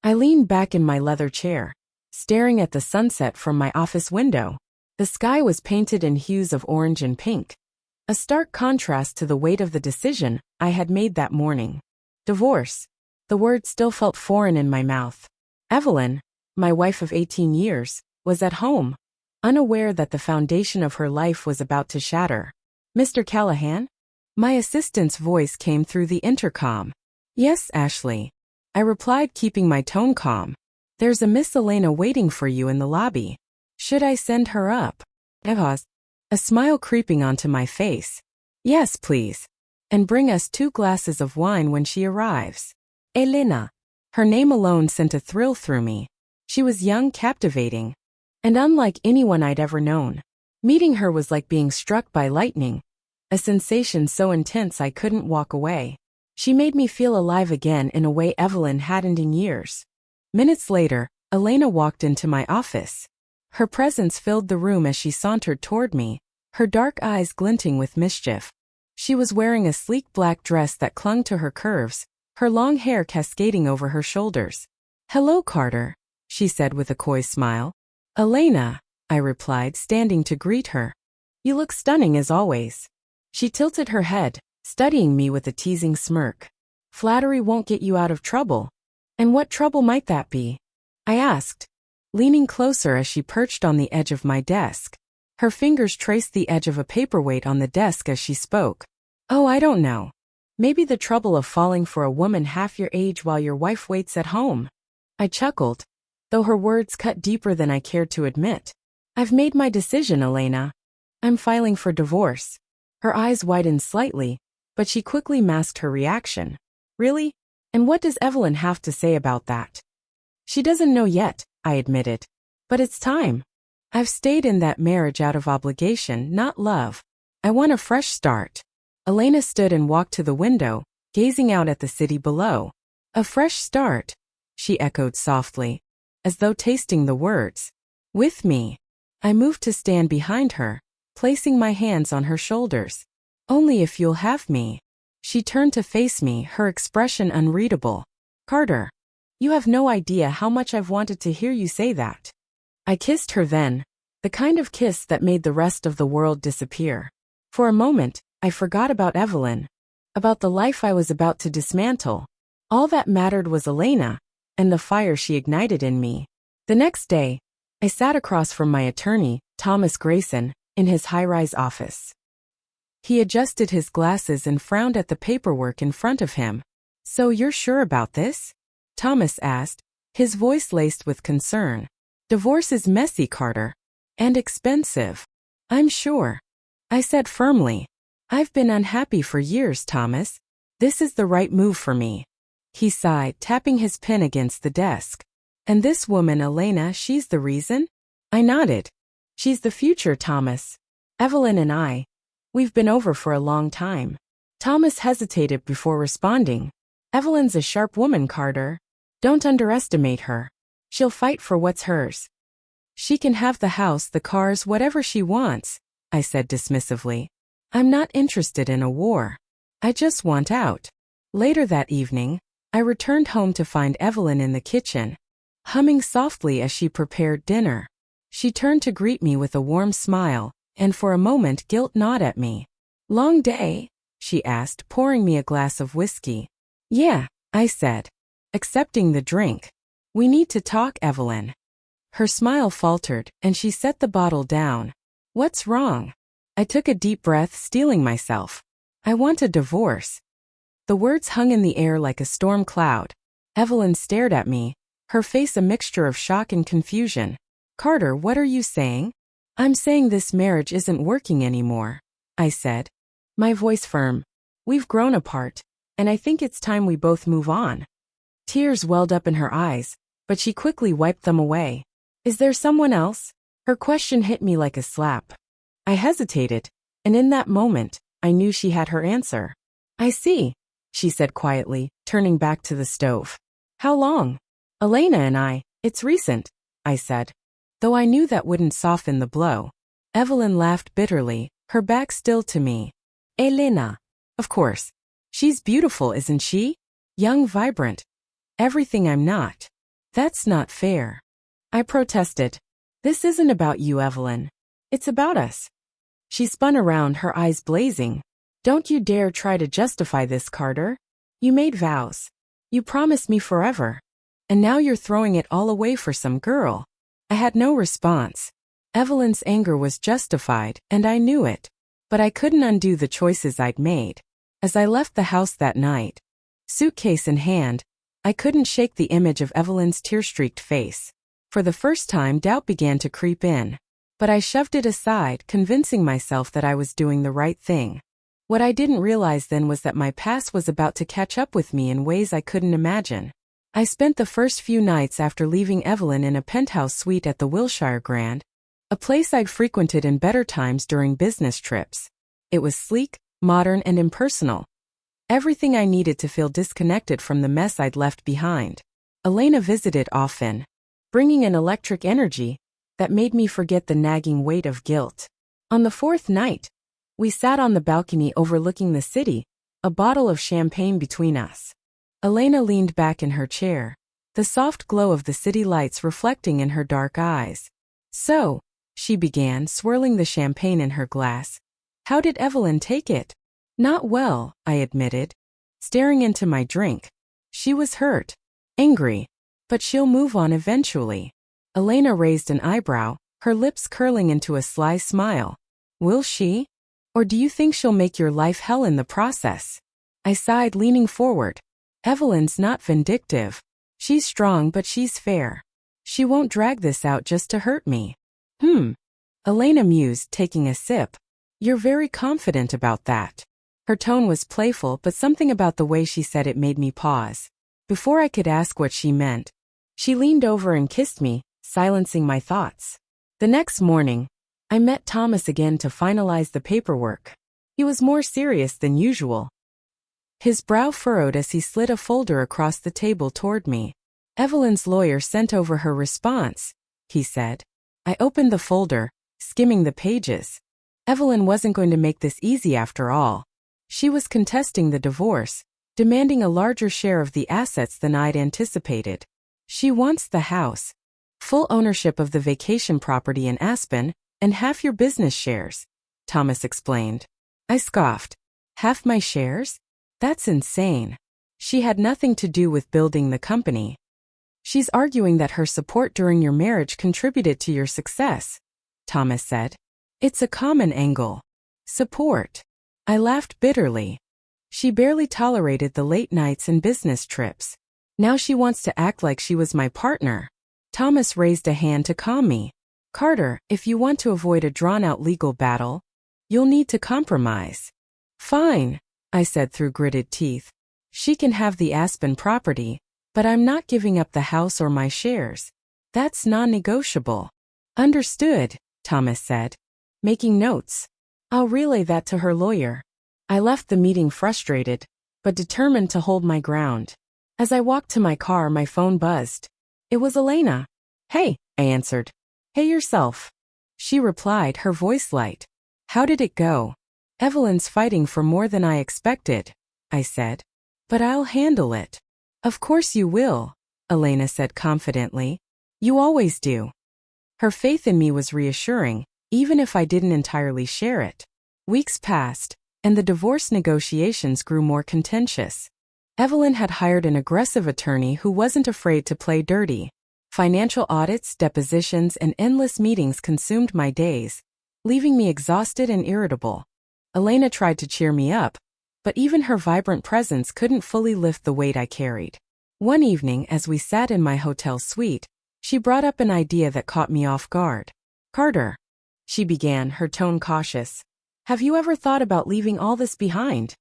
I leaned back in my leather chair, staring at the sunset from my office window. The sky was painted in hues of orange and pink, a stark contrast to the weight of the decision I had made that morning. Divorce. The word still felt foreign in my mouth. Evelyn, my wife of 18 years, was at home, unaware that the foundation of her life was about to shatter. Mr. Callahan? My assistant's voice came through the intercom. Yes, Ashley. I replied, keeping my tone calm. There's a Miss Elena waiting for you in the lobby. Should I send her up? A smile creeping onto my face. Yes, please. And bring us 2 glasses of wine when she arrives. Elena. Her name alone sent a thrill through me. She was young, captivating, and unlike anyone I'd ever known. Meeting her was like being struck by lightning, a sensation so intense I couldn't walk away. She made me feel alive again in a way Evelyn hadn't in years. Minutes later, Elena walked into my office. Her presence filled the room as she sauntered toward me, her dark eyes glinting with mischief. She was wearing a sleek black dress that clung to her curves, her long hair cascading over her shoulders. Hello, Carter, she said with a coy smile. Elena, I replied, standing to greet her. You look stunning as always. She tilted her head, studying me with a teasing smirk. Flattery won't get you out of trouble. And what trouble might that be? I asked, leaning closer as she perched on the edge of my desk. Her fingers traced the edge of a paperweight on the desk as she spoke. Oh, I don't know. Maybe the trouble of falling for a woman half your age while your wife waits at home. I chuckled, though her words cut deeper than I cared to admit. I've made my decision, Elena. I'm filing for divorce. Her eyes widened slightly, but she quickly masked her reaction. Really? And what does Evelyn have to say about that? She doesn't know yet, I admitted. But it's time. I've stayed in that marriage out of obligation, not love. I want a fresh start. Elena stood and walked to the window, gazing out at the city below. A fresh start, she echoed softly, as though tasting the words. With me. I moved to stand behind her, placing my hands on her shoulders. Only if you'll have me. She turned to face me, her expression unreadable. Carter, you have no idea how much I've wanted to hear you say that. I kissed her then, the kind of kiss that made the rest of the world disappear. For a moment, I forgot about Evelyn, about the life I was about to dismantle. All that mattered was Elena, and the fire she ignited in me. The next day, I sat across from my attorney, Thomas Grayson, in his high-rise office. He adjusted his glasses and frowned at the paperwork in front of him. So you're sure about this? Thomas asked, his voice laced with concern. Divorce is messy, Carter. And expensive. I'm sure. I said firmly. I've been unhappy for years, Thomas. This is the right move for me. He sighed, tapping his pen against the desk. And this woman, Elena, she's the reason? I nodded. She's the future, Thomas. Evelyn and we've been over for a long time. Thomas hesitated before responding. Evelyn's a sharp woman, Carter. Don't underestimate her. She'll fight for what's hers. She can have the house, the cars, whatever she wants, I said dismissively. I'm not interested in a war. I just want out. Later that evening, I returned home to find Evelyn in the kitchen, humming softly as she prepared dinner. She turned to greet me with a warm smile, and for a moment guilt gnawed at me. Long day? She asked, pouring me a glass of whiskey. Yeah, I said, accepting the drink. We need to talk, Evelyn. Her smile faltered, and she set the bottle down. What's wrong? I took a deep breath, steeling myself. I want a divorce. The words hung in the air like a storm cloud. Evelyn stared at me, her face a mixture of shock and confusion. Carter, what are you saying? I'm saying this marriage isn't working anymore, I said, my voice firm. We've grown apart, and I think it's time we both move on. Tears welled up in her eyes, but she quickly wiped them away. Is there someone else? Her question hit me like a slap. I hesitated, and in that moment, I knew she had her answer. I see, she said quietly, turning back to the stove. How long? Elena and it's recent, I said, though I knew that wouldn't soften the blow. Evelyn laughed bitterly, her back still to me. Elena. Of course. She's beautiful, isn't she? Young, vibrant. Everything I'm not. That's not fair. I protested. This isn't about you, Evelyn. It's about us. She spun around, her eyes blazing. Don't you dare try to justify this, Carter. You made vows. You promised me forever. And now you're throwing it all away for some girl. I had no response. Evelyn's anger was justified, and I knew it. But I couldn't undo the choices I'd made. As I left the house that night, suitcase in hand, I couldn't shake the image of Evelyn's tear-streaked face. For the first time, doubt began to creep in. But I shoved it aside, convincing myself that I was doing the right thing. What I didn't realize then was that my past was about to catch up with me in ways I couldn't imagine. I spent the first few nights after leaving Evelyn in a penthouse suite at the Wilshire Grand, a place I'd frequented in better times during business trips. It was sleek, modern, and impersonal. Everything I needed to feel disconnected from the mess I'd left behind. Elena visited often, bringing an electric energy that made me forget the nagging weight of guilt. On the fourth night, we sat on the balcony overlooking the city, a bottle of champagne between us. Elena leaned back in her chair, the soft glow of the city lights reflecting in her dark eyes. So, she began, swirling the champagne in her glass. How did Evelyn take it? Not well, I admitted, staring into my drink. She was hurt, angry, but she'll move on eventually. Elena raised an eyebrow, her lips curling into a sly smile. Will she? Or do you think she'll make your life hell in the process? I sighed, leaning forward. Evelyn's not vindictive. She's strong, but she's fair. She won't drag this out just to hurt me. Elena mused, taking a sip. You're very confident about that. Her tone was playful, but something about the way she said it made me pause. Before I could ask what she meant, she leaned over and kissed me, silencing my thoughts. The next morning, I met Thomas again to finalize the paperwork. He was more serious than usual. His brow furrowed as he slid a folder across the table toward me. Evelyn's lawyer sent over her response, he said. I opened the folder, skimming the pages. Evelyn wasn't going to make this easy after all. She was contesting the divorce, demanding a larger share of the assets than I'd anticipated. She wants the house, full ownership of the vacation property in Aspen, and half your business shares, Thomas explained. I scoffed. Half my shares? That's insane. She had nothing to do with building the company. She's arguing that her support during your marriage contributed to your success, Thomas said. It's a common angle. Support. I laughed bitterly. She barely tolerated the late nights and business trips. Now she wants to act like she was my partner. Thomas raised a hand to calm me. Carter, if you want to avoid a drawn-out legal battle, you'll need to compromise. Fine, I said through gritted teeth. She can have the Aspen property, but I'm not giving up the house or my shares. That's non-negotiable. Understood, Thomas said, making notes. I'll relay that to her lawyer. I left the meeting frustrated, but determined to hold my ground. As I walked to my car, my phone buzzed. It was Elena. Hey, I answered. Hey yourself. She replied, her voice light. How did it go? Evelyn's fighting for more than I expected, I said. But I'll handle it. Of course you will, Elena said confidently. You always do. Her faith in me was reassuring, even if I didn't entirely share it. Weeks passed, and the divorce negotiations grew more contentious. Evelyn had hired an aggressive attorney who wasn't afraid to play dirty. Financial audits, depositions, and endless meetings consumed my days, leaving me exhausted and irritable. Elena tried to cheer me up, but even her vibrant presence couldn't fully lift the weight I carried. One evening, as we sat in my hotel suite, she brought up an idea that caught me off guard. Carter, she began, her tone cautious. Have you ever thought about leaving all this behind?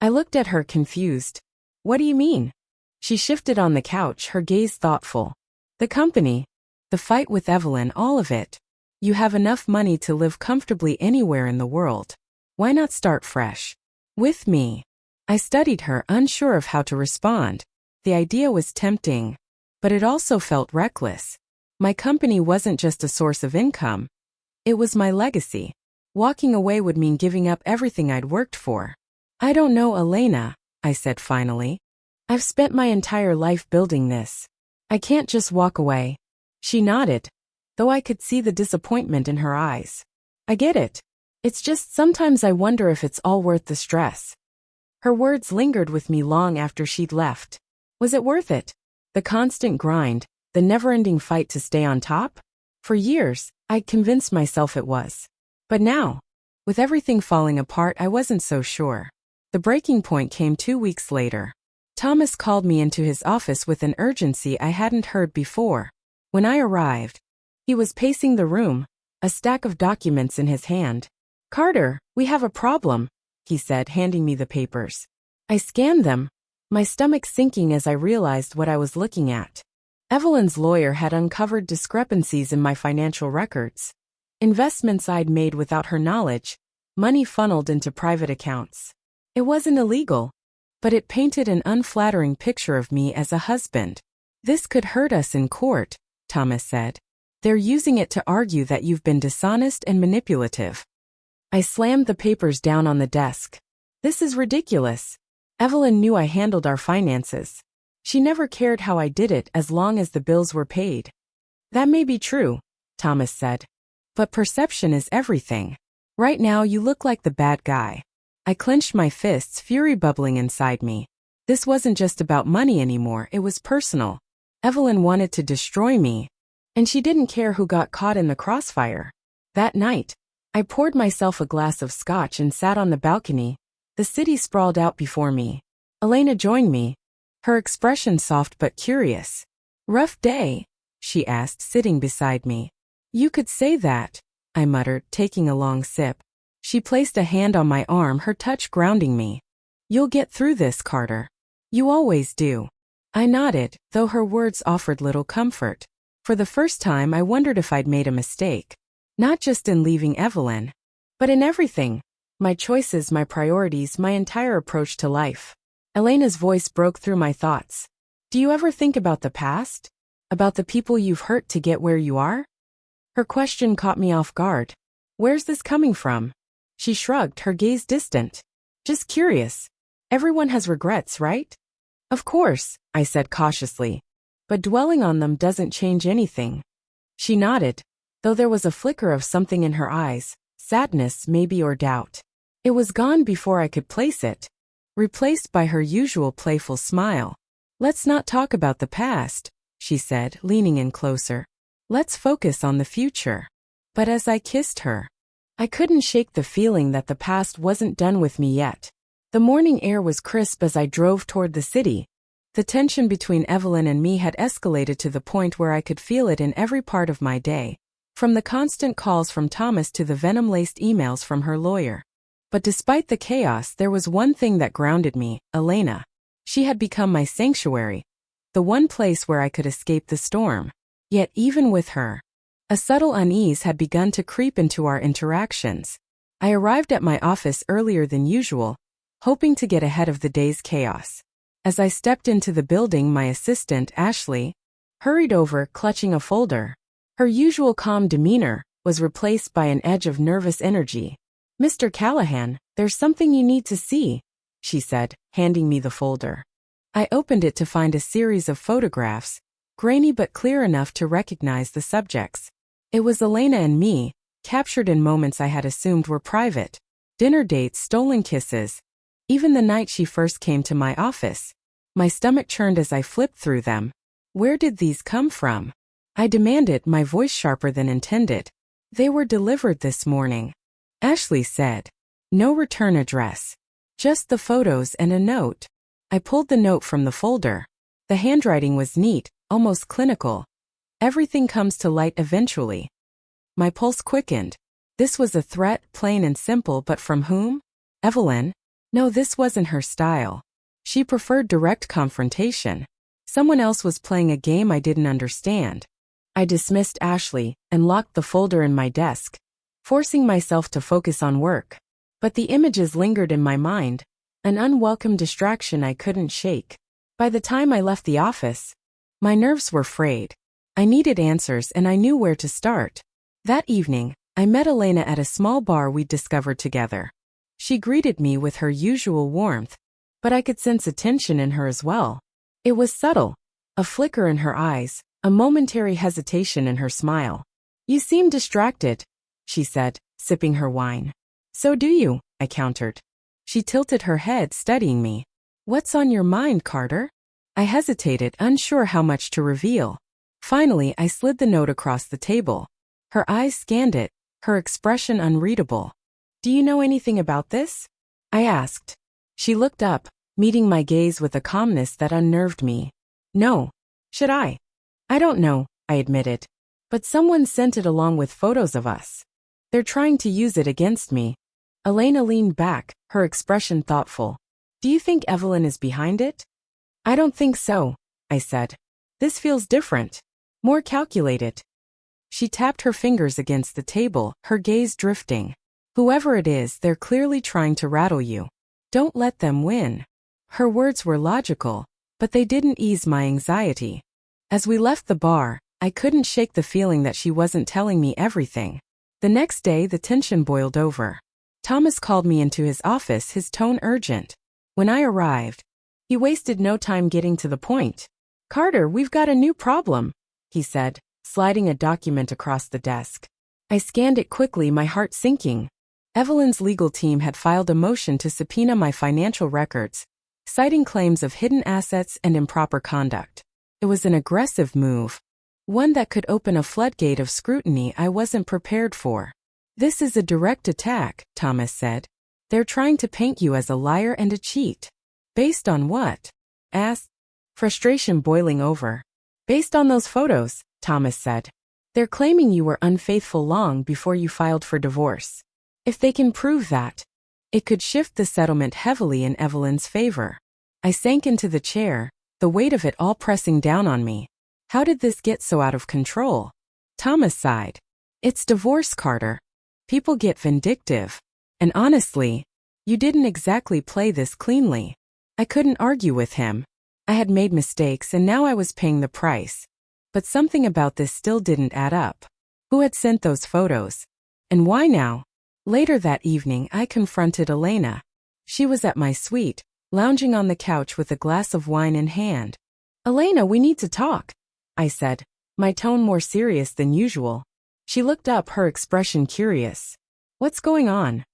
I looked at her confused. What do you mean? She shifted on the couch, her gaze thoughtful. The company, the fight with Evelyn, all of it. You have enough money to live comfortably anywhere in the world. Why not start fresh? With me. I studied her, unsure of how to respond. The idea was tempting, but it also felt reckless. My company wasn't just a source of income. It was my legacy. Walking away would mean giving up everything I'd worked for. I don't know, Elena, I said finally. I've spent my entire life building this. I can't just walk away. She nodded, though I could see the disappointment in her eyes. I get it. It's just sometimes I wonder if it's all worth the stress. Her words lingered with me long after she'd left. Was it worth it? The constant grind, the never-ending fight to stay on top? For years, I'd convinced myself it was. But now, with everything falling apart, I wasn't so sure. The breaking point came 2 weeks later. Thomas called me into his office with an urgency I hadn't heard before. When I arrived, he was pacing the room, a stack of documents in his hand. "Carter, we have a problem," he said, handing me the papers. I scanned them, my stomach sinking as I realized what I was looking at. Evelyn's lawyer had uncovered discrepancies in my financial records. Investments I'd made without her knowledge, money funneled into private accounts. It wasn't illegal, but it painted an unflattering picture of me as a husband. "This could hurt us in court," Thomas said. "They're using it to argue that you've been dishonest and manipulative." I slammed the papers down on the desk. "This is ridiculous." Evelyn knew I handled our finances. She never cared how I did it as long as the bills were paid. "That may be true," Thomas said. "But perception is everything. Right now you look like the bad guy." I clenched my fists, fury bubbling inside me. This wasn't just about money anymore, it was personal. Evelyn wanted to destroy me, and she didn't care who got caught in the crossfire. That night, I poured myself a glass of scotch and sat on the balcony. The city sprawled out before me. Elena joined me, her expression soft but curious. "Rough day?" she asked, sitting beside me. "You could say that," I muttered, taking a long sip. She placed a hand on my arm, her touch grounding me. "You'll get through this, Carter. You always do." I nodded, though her words offered little comfort. For the first time, I wondered if I'd made a mistake. Not just in leaving Evelyn, but in everything. My choices, my priorities, my entire approach to life. Elena's voice broke through my thoughts. "Do you ever think about the past? About the people you've hurt to get where you are?" Her question caught me off guard. "Where's this coming from?" She shrugged, her gaze distant. "Just curious. Everyone has regrets, right?" "Of course," I said cautiously. "But dwelling on them doesn't change anything." She nodded, though there was a flicker of something in her eyes, sadness maybe or doubt. It was gone before I could place it, replaced by her usual playful smile. "Let's not talk about the past," she said, leaning in closer. "Let's focus on the future." But as I kissed her, I couldn't shake the feeling that the past wasn't done with me yet. The morning air was crisp as I drove toward the city. The tension between Evelyn and me had escalated to the point where I could feel it in every part of my day, from the constant calls from Thomas to the venom-laced emails from her lawyer. But despite the chaos, there was one thing that grounded me, Elena. She had become my sanctuary, the one place where I could escape the storm. Yet even with her, a subtle unease had begun to creep into our interactions. I arrived at my office earlier than usual, hoping to get ahead of the day's chaos. As I stepped into the building, my assistant, Ashley, hurried over, clutching a folder. Her usual calm demeanor was replaced by an edge of nervous energy. "Mr. Callahan, there's something you need to see," she said, handing me the folder. I opened it to find a series of photographs, grainy but clear enough to recognize the subjects. It was Elena and me, captured in moments I had assumed were private. Dinner dates, stolen kisses, even the night she first came to my office. My stomach churned as I flipped through them. Where did these come from? I demanded, my voice sharper than intended. "They were delivered this morning," Ashley said. "No return address. Just the photos and a note." I pulled the note from the folder. The handwriting was neat, almost clinical. "Everything comes to light eventually." My pulse quickened. This was a threat, plain and simple, but from whom? Evelyn? No, this wasn't her style. She preferred direct confrontation. Someone else was playing a game I didn't understand. I dismissed Ashley and locked the folder in my desk, forcing myself to focus on work. But the images lingered in my mind, an unwelcome distraction I couldn't shake. By the time I left the office, my nerves were frayed. I needed answers and I knew where to start. That evening, I met Elena at a small bar we'd discovered together. She greeted me with her usual warmth, but I could sense a tension in her as well. It was subtle, A flicker in her eyes, a momentary hesitation in her smile. "You seem distracted," she said, sipping her wine. "So do you," I countered. She tilted her head, studying me. "What's on your mind, Carter?" I hesitated, unsure how much to reveal. Finally, I slid the note across the table. Her eyes scanned it, her expression unreadable. "Do you know anything about this?" I asked. She looked up, meeting my gaze with a calmness that unnerved me. "No. Should I?" "I don't know," I admitted. "But someone sent it along with photos of us. They're trying to use it against me." Elena leaned back, her expression thoughtful. "Do you think Evelyn is behind it?" "I don't think so," I said. "This feels different. More calculated." She tapped her fingers against the table, her gaze drifting. "Whoever it is, they're clearly trying to rattle you. Don't let them win." Her words were logical, but they didn't ease my anxiety. As we left the bar, I couldn't shake the feeling that she wasn't telling me everything. The next day, the tension boiled over. Thomas called me into his office, his tone urgent. When I arrived, he wasted no time getting to the point. "Carter, we've got a new problem," he said, sliding a document across the desk. I scanned it quickly, my heart sinking. Evelyn's legal team had filed a motion to subpoena my financial records, citing claims of hidden assets and improper conduct. It was an aggressive move, one that could open a floodgate of scrutiny I wasn't prepared for. "This is a direct attack," Thomas said. "They're trying to paint you as a liar and a cheat." "Based on what?" asked, frustration boiling over. "Based on those photos," Thomas said. "They're claiming you were unfaithful long before you filed for divorce. If they can prove that, it could shift the settlement heavily in Evelyn's favor." I sank into the chair, the weight of it all pressing down on me. How did this get so out of control? Thomas sighed. "It's divorce, Carter. People get vindictive. And honestly, you didn't exactly play this cleanly." I couldn't argue with him. I had made mistakes and now I was paying the price. But something about this still didn't add up. Who had sent those photos? And why now? Later that evening, I confronted Elena. She was at my suite, lounging on the couch with a glass of wine in hand. "Elena, we need to talk," I said, my tone more serious than usual. She looked up, her expression curious. "What's going on?"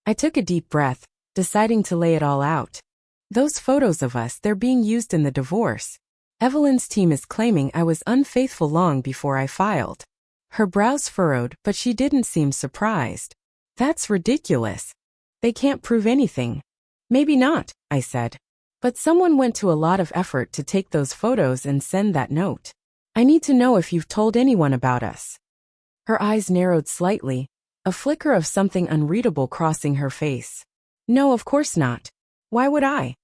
I took a deep breath, deciding to lay it all out. "Those photos of us, they're being used in the divorce. Evelyn's team is claiming I was unfaithful long before I filed." Her brows furrowed, but she didn't seem surprised. "That's ridiculous. They can't prove anything." "Maybe not," I said. "But someone went to a lot of effort to take those photos and send that note. I need to know if you've told anyone about us." Her eyes narrowed slightly, a flicker of something unreadable crossing her face. "No, of course not. Why would I?"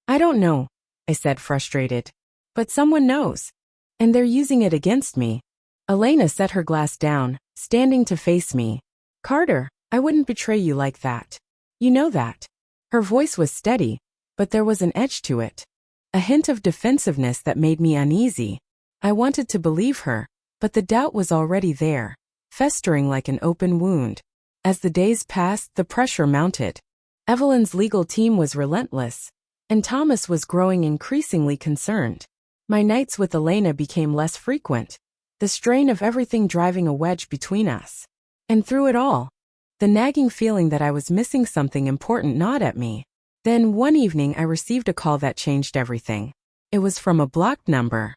"I don't know," I said, frustrated. "But someone knows. And they're using it against me." Elena set her glass down, standing to face me. "Carter, I wouldn't betray you like that. You know that." Her voice was steady, but there was an edge to it. A hint of defensiveness that made me uneasy. I wanted to believe her, but the doubt was already there, festering like an open wound. As the days passed, the pressure mounted. Evelyn's legal team was relentless, and Thomas was growing increasingly concerned. My nights with Elena became less frequent, the strain of everything driving a wedge between us. And through it all, the nagging feeling that I was missing something important gnawed at me. Then one evening I received a call that changed everything. It was from a blocked number,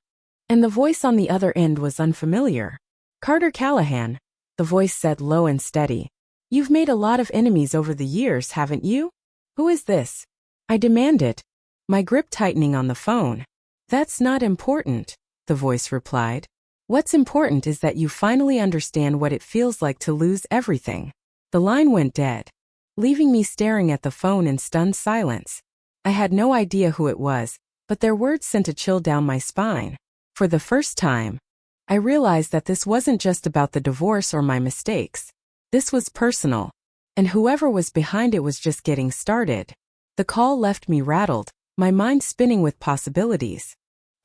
and the voice on the other end was unfamiliar. "Carter Callahan," the voice said, low and steady. "You've made a lot of enemies over the years, haven't you? Who is this?" I demanded, my grip tightening on the phone. "That's not important," the voice replied. "What's important is that you finally understand what it feels like to lose everything." The line went dead, leaving me staring at the phone in stunned silence. I had no idea who it was, but their words sent a chill down my spine. For the first time, I realized that this wasn't just about the divorce or my mistakes. This was personal, and whoever was behind it was just getting started. The call left me rattled, my mind spinning with possibilities.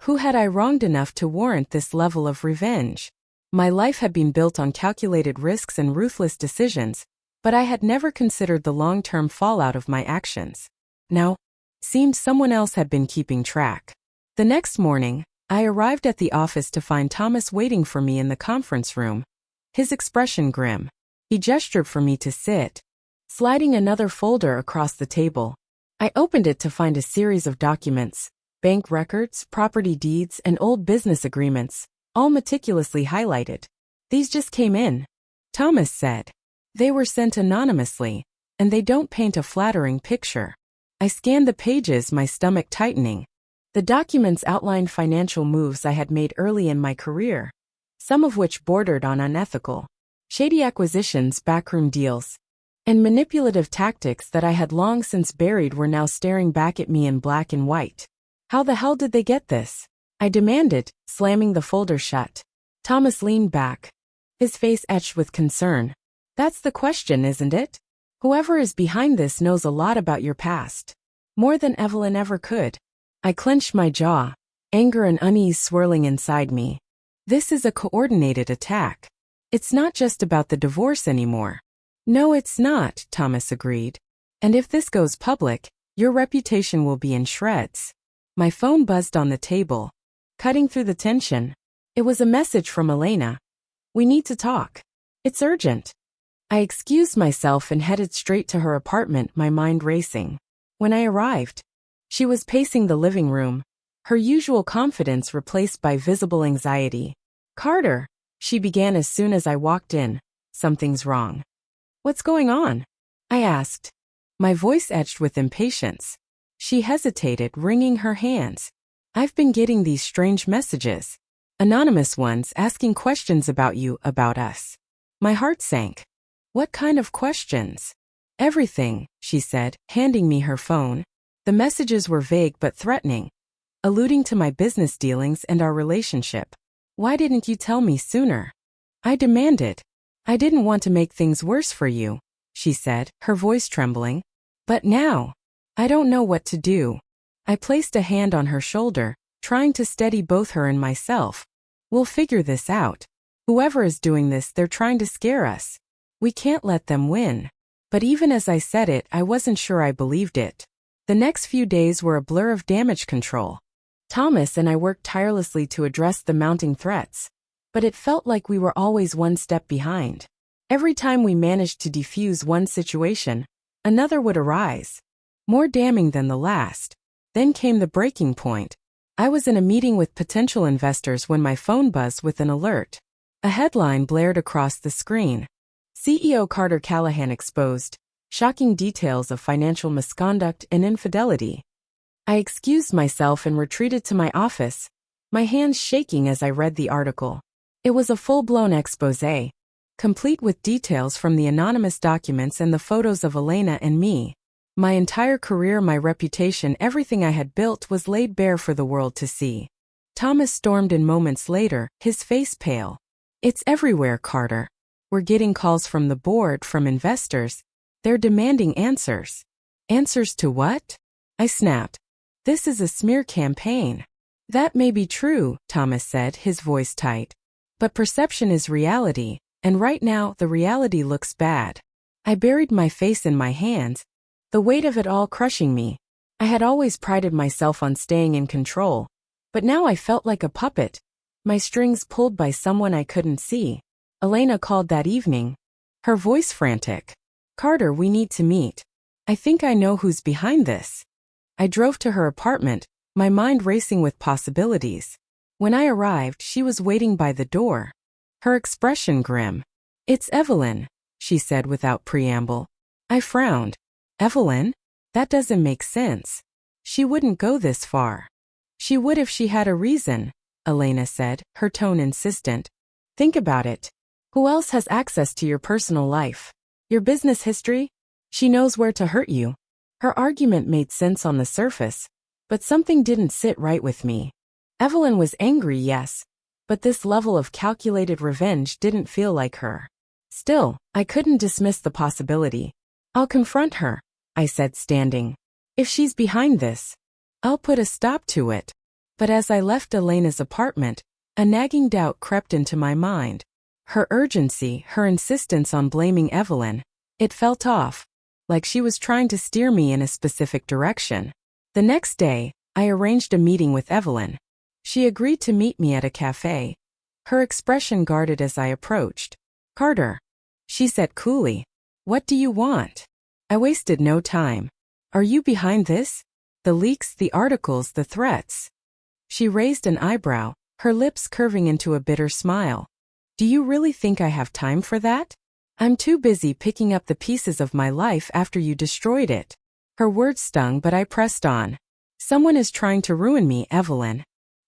Who had I wronged enough to warrant this level of revenge? My life had been built on calculated risks and ruthless decisions, but I had never considered the long-term fallout of my actions. Now, seemed someone else had been keeping track. The next morning, I arrived at the office to find Thomas waiting for me in the conference room, his expression grim. He gestured for me to sit, sliding another folder across the table. I opened it to find a series of documents, bank records, property deeds, and old business agreements, all meticulously highlighted. "These just came in," Thomas said. "They were sent anonymously, and they don't paint a flattering picture." I scanned the pages, my stomach tightening. The documents outlined financial moves I had made early in my career, some of which bordered on unethical, shady acquisitions, backroom deals, and manipulative tactics that I had long since buried were now staring back at me in black and white. "How the hell did they get this?" I demanded, slamming the folder shut. Thomas leaned back, his face etched with concern. "That's the question, isn't it? Whoever is behind this knows a lot about your past. More than Evelyn ever could." I clenched my jaw, anger and unease swirling inside me. This is a coordinated attack. It's not just about the divorce anymore. "No, it's not," Thomas agreed. "And if this goes public, your reputation will be in shreds." My phone buzzed on the table, cutting through the tension. It was a message from Elena. "We need to talk. It's urgent." I excused myself and headed straight to her apartment, my mind racing. When I arrived, she was pacing the living room, her usual confidence replaced by visible anxiety. "Carter," she began as soon as I walked in, "something's wrong." "What's going on?" I asked, my voice edged with impatience. She hesitated, wringing her hands. "I've been getting these strange messages. Anonymous ones asking questions about you, about us." My heart sank. "What kind of questions?" "Everything," she said, handing me her phone. The messages were vague but threatening, alluding to my business dealings and our relationship. "Why didn't you tell me sooner?" I demanded. "I didn't want to make things worse for you," she said, her voice trembling. "But now, I don't know what to do." I placed a hand on her shoulder, trying to steady both her and myself. "We'll figure this out. Whoever is doing this, they're trying to scare us. We can't let them win." But even as I said it, I wasn't sure I believed it. The next few days were a blur of damage control. Thomas and I worked tirelessly to address the mounting threats, but it felt like we were always one step behind. Every time we managed to defuse one situation, another would arise, more damning than the last. Then came the breaking point. I was in a meeting with potential investors when my phone buzzed with an alert. A headline blared across the screen. CEO Carter Callahan exposed. Shocking details of financial misconduct and infidelity. I excused myself and retreated to my office, my hands shaking as I read the article. It was a full-blown exposé, complete with details from the anonymous documents and the photos of Elena and me. My entire career, my reputation, everything I had built was laid bare for the world to see. Thomas stormed in moments later, his face pale. "It's everywhere, Carter. We're getting calls from the board, from investors. They're demanding answers." "Answers to what?" I snapped. "This is a smear campaign." "That may be true," Thomas said, his voice tight. "But perception is reality, and right now the reality looks bad." I buried my face in my hands, the weight of it all crushing me. I had always prided myself on staying in control, but now I felt like a puppet, my strings pulled by someone I couldn't see. Elena called that evening, her voice frantic. "Carter, we need to meet. I think I know who's behind this." I drove to her apartment, my mind racing with possibilities. When I arrived, she was waiting by the door, her expression grim. "It's Evelyn," she said without preamble. I frowned. "Evelyn? That doesn't make sense. She wouldn't go this far." "She would if she had a reason," Elena said, her tone insistent. "Think about it. Who else has access to your personal life? Your business history? She knows where to hurt you." Her argument made sense on the surface, but something didn't sit right with me. Evelyn was angry, yes, but this level of calculated revenge didn't feel like her. Still, I couldn't dismiss the possibility. "I'll confront her," I said, standing. "If she's behind this, I'll put a stop to it." But as I left Elena's apartment, a nagging doubt crept into my mind. Her urgency, her insistence on blaming Evelyn, it felt off, like she was trying to steer me in a specific direction. The next day, I arranged a meeting with Evelyn. She agreed to meet me at a cafe, her expression guarded as I approached. Carter, she said coolly. What do you want? I wasted no time. Are you behind this? The leaks, the articles, the threats. She raised an eyebrow, her lips curving into a bitter smile. Do you really think I have time for that? I'm too busy picking up the pieces of my life after you destroyed it. Her words stung, but I pressed on. Someone is trying to ruin me, Evelyn.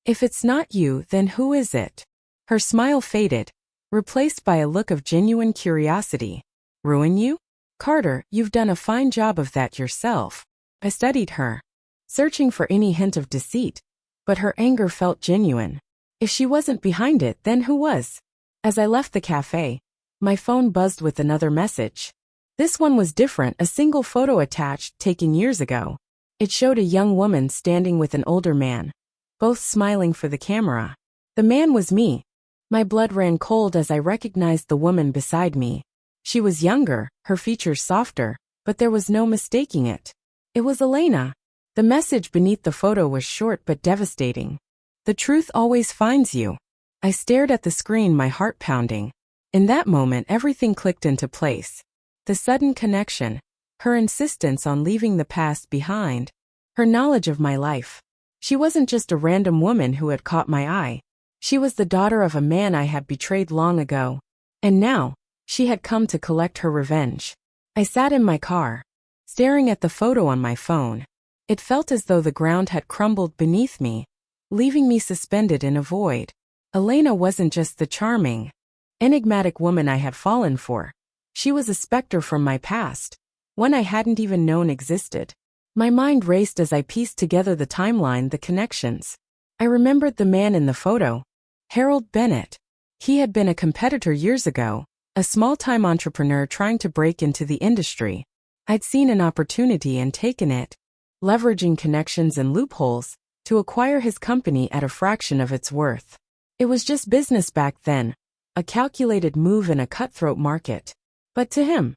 If it's not you, then who is it? Her smile faded, replaced by a look of genuine curiosity. Ruin you? Carter, you've done a fine job of that yourself. I studied her, searching for any hint of deceit, but her anger felt genuine. If she wasn't behind it, then who was? As I left the cafe, my phone buzzed with another message. This one was different, a single photo attached, taken years ago. It showed a young woman standing with an older man, both smiling for the camera. The man was me. My blood ran cold as I recognized the woman beside me. She was younger, her features softer, but there was no mistaking it. It was Elena. The message beneath the photo was short but devastating. The truth always finds you. I stared at the screen, my heart pounding. In that moment, everything clicked into place. The sudden connection, her insistence on leaving the past behind, her knowledge of my life. She wasn't just a random woman who had caught my eye. She was the daughter of a man I had betrayed long ago. And now, she had come to collect her revenge. I sat in my car, staring at the photo on my phone. It felt as though the ground had crumbled beneath me, leaving me suspended in a void. Elena wasn't just the charming, enigmatic woman I had fallen for. She was a specter from my past, one I hadn't even known existed. My mind raced as I pieced together the timeline, the connections. I remembered the man in the photo, Harold Bennett. He had been a competitor years ago, a small-time entrepreneur trying to break into the industry. I'd seen an opportunity and taken it, leveraging connections and loopholes to acquire his company at a fraction of its worth. It was just business back then, a calculated move in a cutthroat market. But to him,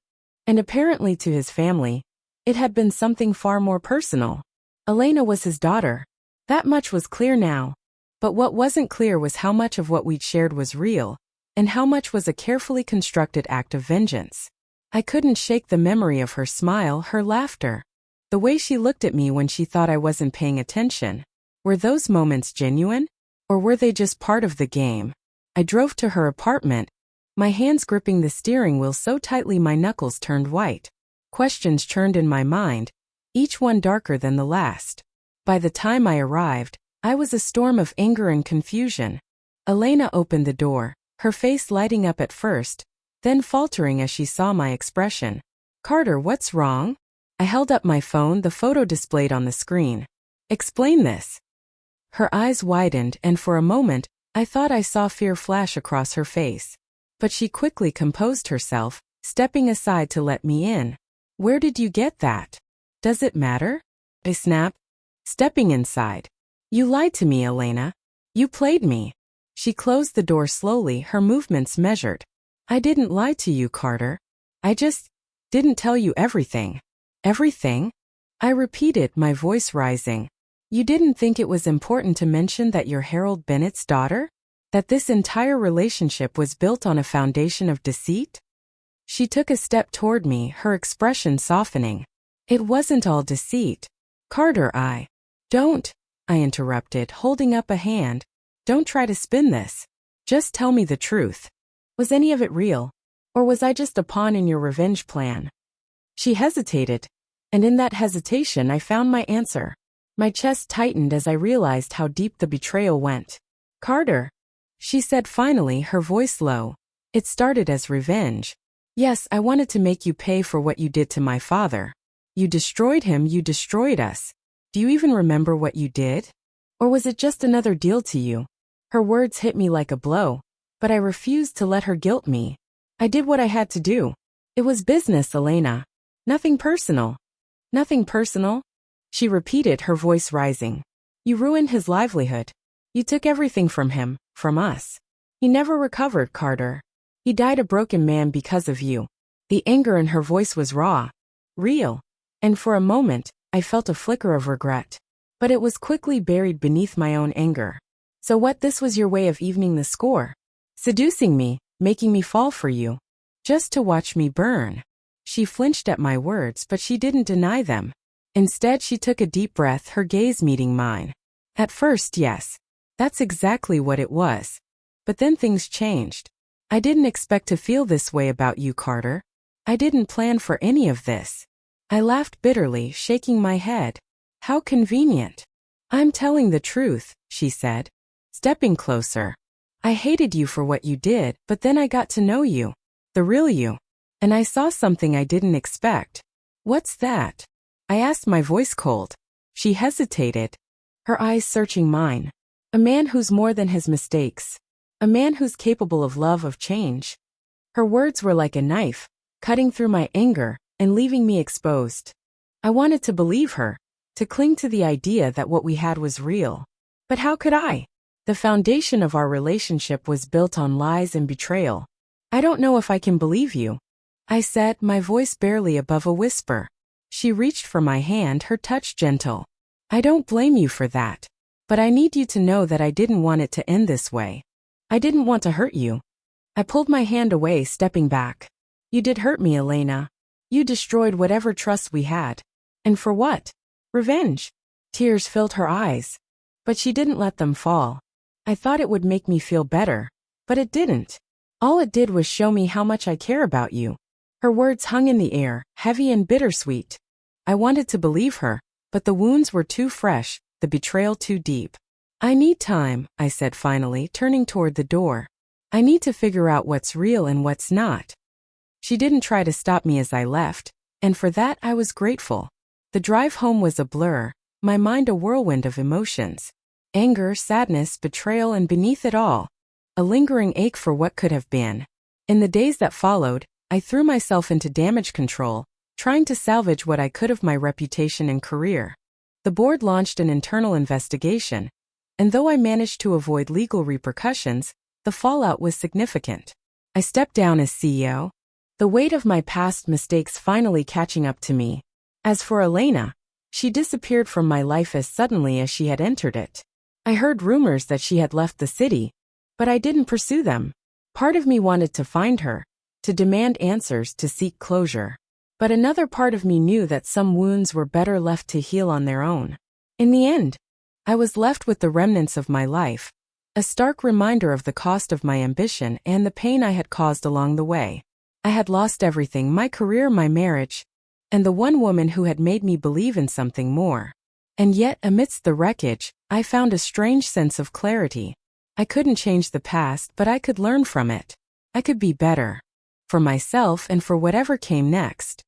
and apparently to his family, it had been something far more personal. Elena was his daughter. That much was clear now. But what wasn't clear was how much of what we'd shared was real, and how much was a carefully constructed act of vengeance. I couldn't shake the memory of her smile, her laughter, the way she looked at me when she thought I wasn't paying attention. Were those moments genuine? Or were they just part of the game? I drove to her apartment, my hands gripping the steering wheel so tightly my knuckles turned white. Questions churned in my mind, each one darker than the last. By the time I arrived, I was a storm of anger and confusion. Elena opened the door, her face lighting up at first, then faltering as she saw my expression. Carter, what's wrong? I held up my phone, the photo displayed on the screen. Explain this. Her eyes widened, and for a moment, I thought I saw fear flash across her face. But she quickly composed herself, stepping aside to let me in. Where did you get that? Does it matter? I snapped, stepping inside. You lied to me, Elena. You played me. She closed the door slowly, her movements measured. I didn't lie to you, Carter. I just didn't tell you everything. Everything? I repeated, my voice rising. You didn't think it was important to mention that you're Harold Bennett's daughter? That this entire relationship was built on a foundation of deceit? She took a step toward me, her expression softening. It wasn't all deceit. Carter, Don't, I interrupted, holding up a hand. Don't try to spin this. Just tell me the truth. Was any of it real? Or was I just a pawn in your revenge plan? She hesitated, and in that hesitation I found my answer. My chest tightened as I realized how deep the betrayal went. Carter, she said finally, her voice low. It started as revenge. Yes, I wanted to make you pay for what you did to my father. You destroyed him, you destroyed us. Do you even remember what you did? Or was it just another deal to you? Her words hit me like a blow, but I refused to let her guilt me. I did what I had to do. It was business, Elena. Nothing personal. Nothing personal? She repeated, her voice rising. You ruined his livelihood. You took everything from him, from us. He never recovered, Carter. He died a broken man because of you. The anger in her voice was raw, real, and for a moment, I felt a flicker of regret. But it was quickly buried beneath my own anger. So what, this was your way of evening the score? Seducing me, making me fall for you. Just to watch me burn. She flinched at my words, but she didn't deny them. Instead, she took a deep breath, her gaze meeting mine. At first, yes. That's exactly what it was. But then things changed. I didn't expect to feel this way about you, Carter. I didn't plan for any of this. I laughed bitterly, shaking my head. How convenient. I'm telling the truth, she said, stepping closer. I hated you for what you did, but then I got to know you. The real you. And I saw something I didn't expect. What's that? I asked, my voice cold. She hesitated, her eyes searching mine. A man who's more than his mistakes. A man who's capable of love, of change. Her words were like a knife, cutting through my anger and leaving me exposed. I wanted to believe her, to cling to the idea that what we had was real. But how could I? The foundation of our relationship was built on lies and betrayal. I don't know if I can believe you, I said, my voice barely above a whisper. She reached for my hand, her touch gentle. I don't blame you for that. But I need you to know that I didn't want it to end this way. I didn't want to hurt you. I pulled my hand away, stepping back. You did hurt me, Elena. You destroyed whatever trust we had. And for what? Revenge. Tears filled her eyes. But she didn't let them fall. I thought it would make me feel better. But it didn't. All it did was show me how much I care about you. Her words hung in the air, heavy and bittersweet. I wanted to believe her, but the wounds were too fresh, the betrayal too deep. I need time, I said finally, turning toward the door. I need to figure out what's real and what's not. She didn't try to stop me as I left, and for that I was grateful. The drive home was a blur, my mind a whirlwind of emotions. Anger, sadness, betrayal, and beneath it all, a lingering ache for what could have been. In the days that followed, I threw myself into damage control, trying to salvage what I could of my reputation and career. The board launched an internal investigation, and though I managed to avoid legal repercussions, the fallout was significant. I stepped down as CEO, the weight of my past mistakes finally catching up to me. As for Elena, she disappeared from my life as suddenly as she had entered it. I heard rumors that she had left the city, but I didn't pursue them. Part of me wanted to find her, to demand answers, to seek closure. But another part of me knew that some wounds were better left to heal on their own. In the end, I was left with the remnants of my life, a stark reminder of the cost of my ambition and the pain I had caused along the way. I had lost everything, my career, my marriage, and the one woman who had made me believe in something more. And yet, amidst the wreckage, I found a strange sense of clarity. I couldn't change the past, but I could learn from it. I could be better. For myself and for whatever came next.